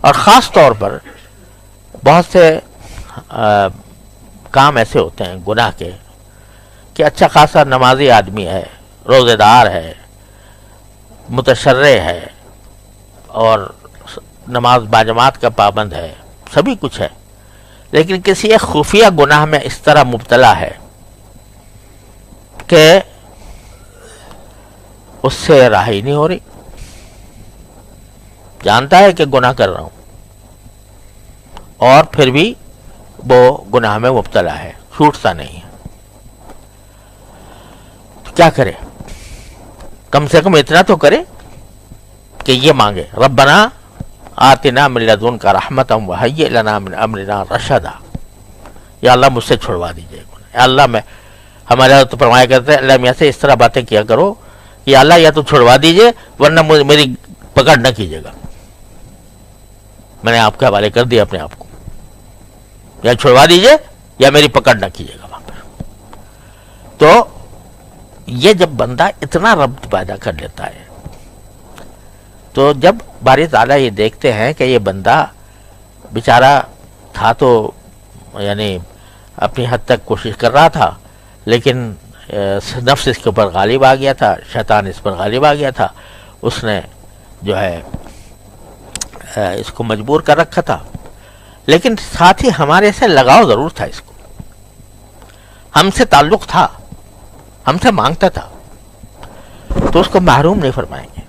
اور خاص طور پر بہت سے کام ایسے ہوتے ہیں گناہ کے کہ اچھا خاصا نمازی آدمی ہے، روزے دار ہے، متشرع ہے، اور نماز باجماعت کا پابند ہے، سبھی کچھ ہے، لیکن کسی ایک خفیہ گناہ میں اس طرح مبتلا ہے کہ اس سے رہائی نہیں ہو رہی. جانتا ہے کہ گناہ کر رہا ہوں اور پھر بھی وہ گناہ میں مبتلا ہے، چھوٹتا نہیں ہے. تو کیا کرے؟ کم سے کم اتنا تو کرے کہ یہ مانگے ربنا آتنا من لدنک رحمتا وہیئ لنا من امرنا رشدا. یا اللہ مجھ سے چھڑوا دیجیے گناہ. یا اللہ میں ہمارے حضرت فرمایا کرتے ہیں اللہ میاں سے اس طرح باتیں کیا کرو کہ اللہ یا تو چھڑوا دیجیے ورنہ میری پکڑ نہ کیجیے گا. میں نے آپ کے حوالے کر دیا اپنے آپ کو، یا چھڑوا دیجیے یا میری پکڑ نہ کیجیے گا وہاں پر. تو یہ جب بندہ اتنا ربط پیدا کر لیتا ہے تو جب باری تعالیٰ یہ دیکھتے ہیں کہ یہ بندہ بیچارہ تھا تو یعنی اپنی حد تک کوشش کر رہا تھا، لیکن نفس اس کے اوپر غالب آ گیا تھا، شیطان اس پر غالب آ گیا تھا، اس نے جو ہے اس کو مجبور کر رکھا تھا. لیکن ساتھ ہی ہمارے سے لگاؤ ضرور تھا، اس کو ہم سے تعلق تھا، ہم سے مانگتا تھا، تو اس کو محروم نہیں فرمائیں گے.